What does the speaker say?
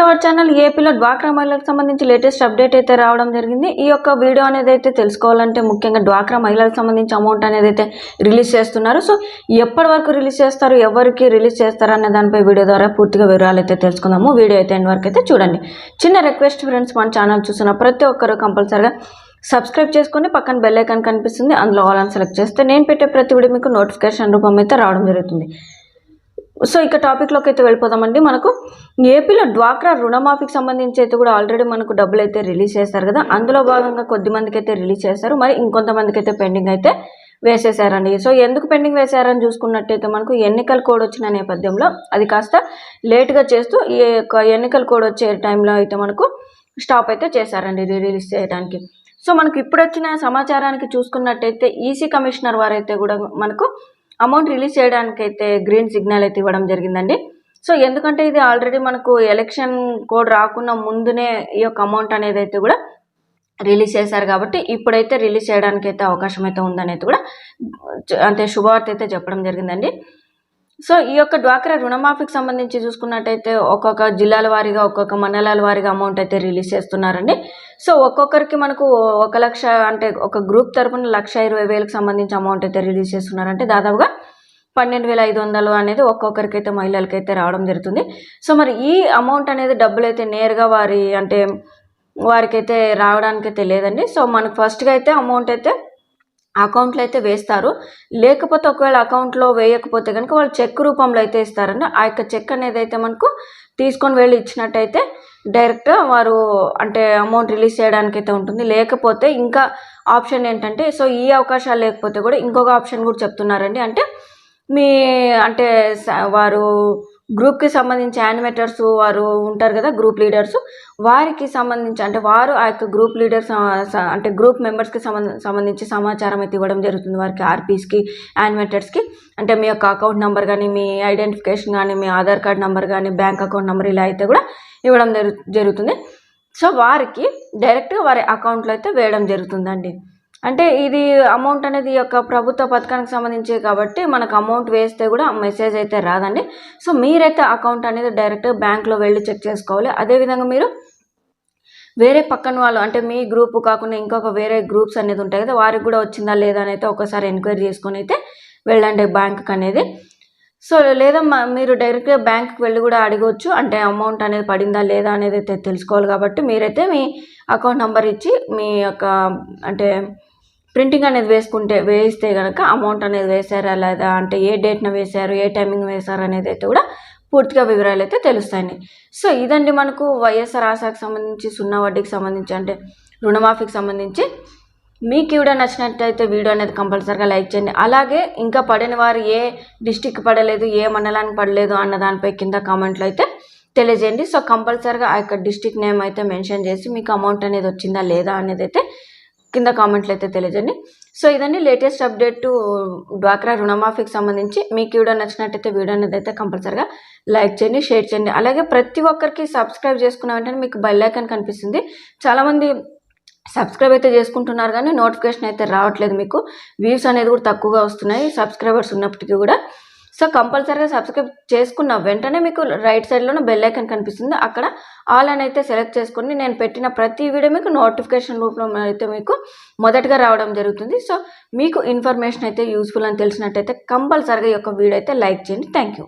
Our channel ఏపీలో డ్వాక్రా మహిళలకు సంబంధించి లేటెస్ట్ అప్డేట్ అయితే రావడం జరిగింది. ఈ యొక్క వీడియో అనేది అయితే తెలుసుకోవాలంటే ముఖ్యంగా డ్వాక్రా మహిళలకు సంబంధించి అమౌంట్ అనేది అయితే రిలీజ్ చేస్తున్నారు. సో ఎప్పటి వరకు రిలీజ్ చేస్తారు, ఎవరికి రిలీజ్ చేస్తారు అనే దానిపై వీడియో ద్వారా పూర్తిగా వివరాలు అయితే తెలుసుకుందాము. వీడియో అయితే ఎండ్ వరకు అయితే చూడండి. చిన్న రిక్వెస్ట్ ఫ్రెండ్స్, మన ఛానల్ చూసిన ప్రతి ఒక్కరు కంపల్సరిగా సబ్స్క్రైబ్ చేసుకొని పక్కన బెల్ ఐకాన్ కనిపిస్తుంది, అందులో ఆల్ అని సెలెక్ట్ చేస్తే నేను పెట్టే ప్రతి వీడియో మీకు నోటిఫికేషన్ రూపం అయితే రావడం జరుగుతుంది. సో ఇక టాపిక్లోకి అయితే వెళ్ళిపోదామండి. మనకు ఏపీలో డ్వాక్రా రుణమాఫీకి సంబంధించి అయితే కూడా ఆల్రెడీ మనకు డబ్బులు అయితే రిలీజ్ చేస్తారు కదా, అందులో భాగంగా కొద్ది మందికి అయితే రిలీజ్ చేస్తారు, మరి ఇంకొంతమందికి అయితే పెండింగ్ అయితే వేసేసారండి. సో ఎందుకు పెండింగ్ వేసారని చూసుకున్నట్టయితే మనకు ఎన్నికల కోడ్ వచ్చిన నేపథ్యంలో అది కాస్త లేట్గా చేస్తూ ఈ యొక్క ఎన్నికల కోడ్ వచ్చే టైంలో అయితే మనకు స్టాప్ అయితే చేశారండి రిలీజ్ చేయడానికి. సో మనకు ఇప్పుడు వచ్చిన సమాచారానికి చూసుకున్నట్టయితే ఈసీ కమిషనర్ వారైతే కూడా మనకు అమౌంట్ రిలీజ్ చేయడానికి అయితే గ్రీన్ సిగ్నల్ అయితే ఇవ్వడం జరిగిందండి. సో ఎందుకంటే ఇది ఆల్రెడీ మనకు ఎలక్షన్ కోడ్ రాకుండా ముందునే ఈ యొక్క అమౌంట్ అనేది అయితే కూడా రిలీజ్ చేశారు కాబట్టి ఇప్పుడైతే రిలీజ్ చేయడానికి అయితే అవకాశం అయితే ఉందని అయితే కూడా అంటే శుభవార్త అయితే చెప్పడం జరిగిందండి. సో ఈ యొక్క డ్వాక్రా రుణమాఫీకి సంబంధించి చూసుకున్నట్టయితే ఒక్కొక్క జిల్లాల వారీగా ఒక్కొక్క మండలాల వారీగా అమౌంట్ అయితే రిలీజ్ చేస్తున్నారండి. సో ఒక్కొక్కరికి మనకు 1 లక్ష అంటే ఒక గ్రూప్ తరపున 1,20,000కి సంబంధించి అమౌంట్ అయితే రిలీజ్ చేస్తున్నారంటే దాదాపుగా 12,500 అనేది ఒక్కొక్కరికి అయితే మహిళలకి అయితే రావడం జరుగుతుంది. సో మరి ఈ అమౌంట్ అనేది డబ్బులు అయితే నేరుగా వారికైతే రావడానికైతే లేదండి. సో మనకు ఫస్ట్గా అయితే అమౌంట్ అయితే అకౌంట్లో అయితే వేస్తారు, లేకపోతే ఒకవేళ అకౌంట్లో వేయకపోతే కనుక వాళ్ళు చెక్ రూపంలో అయితే ఇస్తారండి. ఆ యొక్క చెక్ అనేది అయితే మనకు తీసుకొని వెళ్ళి ఇచ్చినట్టయితే డైరెక్ట్ వారు అంటే అమౌంట్ రిలీజ్ చేయడానికి అయితే ఉంటుంది. లేకపోతే ఇంకా ఆప్షన్ ఏంటంటే, సో ఈ అవకాశాలు లేకపోతే కూడా ఇంకొక ఆప్షన్ కూడా చెప్తున్నారండి. అంటే అంటే వారు గ్రూప్కి సంబంధించి యానిమేటర్స్ వారు ఉంటారు కదా, గ్రూప్ లీడర్స్, వారికి సంబంధించి అంటే వారు ఆ యొక్క గ్రూప్ లీడర్స్ అంటే గ్రూప్ మెంబర్స్కి సంబంధించి సమాచారం అయితే ఇవ్వడం జరుగుతుంది. వారికి ఆర్పీస్కి యానిమేటర్స్కి అంటే మీ యొక్క అకౌంట్ నెంబర్ కానీ, మీ ఐడెంటిఫికేషన్ కానీ, మీ ఆధార్ కార్డ్ నెంబర్ కానీ, బ్యాంక్ అకౌంట్ నెంబర్ ఇలా అయితే కూడా ఇవ్వడం జరుగుతుంది. సో వారికి డైరెక్ట్గా వారి అకౌంట్లో అయితే వేయడం జరుగుతుందండి. అంటే ఇది అమౌంట్ అనేది ఈ యొక్క ప్రభుత్వ పథకానికి సంబంధించి కాబట్టి మనకు అమౌంట్ వేస్తే కూడా మెసేజ్ అయితే రాదండి. సో మీరైతే అకౌంట్ అనేది డైరెక్ట్గా బ్యాంక్లో వెళ్ళి చెక్ చేసుకోవాలి. అదేవిధంగా మీరు వేరే పక్కన వాళ్ళు అంటే మీ గ్రూప్ కాకుండా ఇంకొక వేరే గ్రూప్స్ అనేది ఉంటాయి కదా, వారికి కూడా వచ్చిందా లేదా అని అయితే ఒకసారి ఎంక్వైరీ చేసుకొని అయితే వెళ్ళండి బ్యాంకుకి అనేది. సో లేదా మీరు డైరెక్ట్గా బ్యాంకుకి వెళ్ళి కూడా అడగవచ్చు, అంటే అమౌంట్ అనేది పడిందా లేదా అనేది అయితే తెలుసుకోవాలి. కాబట్టి మీరైతే మీ అకౌంట్ నెంబర్ ఇచ్చి మీ యొక్క అంటే ప్రింటింగ్ అనేది వేయిస్తే కనుక అమౌంట్ అనేది వేశారా లేదా, అంటే ఏ డేట్న వేశారు, ఏ టైమింగ్ వేశారు అనేది అయితే కూడా పూర్తిగా వివరాలు అయితే తెలుస్తాయి. సో ఇదండి మనకు వైఎస్ఆర్ ఆశాకి సంబంధించి 0 వడ్డీకి సంబంధించి అంటే రుణమాఫీకి సంబంధించి. మీకు కూడా నచ్చినట్టయితే వీడియో అనేది కంపల్సరీగా లైక్ చేయండి. అలాగే ఇంకా పడిన వారు ఏ డిస్టిక్ పడలేదు, ఏ మండలానికి పడలేదు అన్న దానిపై కింద కామెంట్లో అయితే తెలియజేయండి. సో కంపల్సరీగా ఆ యొక్క డిస్టిక్ నేమ్ అయితే మెన్షన్ చేసి మీకు అమౌంట్ అనేది వచ్చిందా లేదా అనేది అయితే కింద కామెంట్లు అయితే తెలియజేయండి. సో ఇదండి లేటెస్ట్ అప్డేట్ డ్వాక్రా రుణమాఫీకి సంబంధించి. మీకు వీడియో నచ్చినట్టయితే వీడియో అనేది అయితే కంపల్సరీగా లైక్ చేయండి, షేర్ చేయండి. అలాగే ప్రతి ఒక్కరికి సబ్స్క్రైబ్ చేసుకున్న వెంటనే మీకు బెల్ ఐకాన్ కనిపిస్తుంది. చాలామంది సబ్స్క్రైబ్ అయితే చేసుకుంటున్నారు కానీ నోటిఫికేషన్ అయితే రావట్లేదు, మీకు వ్యూస్ అనేది కూడా తక్కువగా వస్తున్నాయి సబ్స్క్రైబర్స్ ఉన్నప్పటికీ కూడా. సో కంపల్సరీగా సబ్స్క్రైబ్ చేసుకున్న వెంటనే మీకు రైట్ సైడ్లోనే బెల్ ఐకాన్ కనిపిస్తుంది, అక్కడ ఆల్ అని అయితే సెలెక్ట్ చేసుకొని నేను పెట్టిన ప్రతి వీడియో మీకు నోటిఫికేషన్ రూపంలో అయితే మీకు మొదటగా రావడం జరుగుతుంది. సో మీకు ఇన్ఫర్మేషన్ అయితే యూస్ఫుల్ అని తెలిసినట్టయితే కంపల్సరీగా ఈ యొక్క వీడియో అయితే లైక్ చేయండి. Thank you.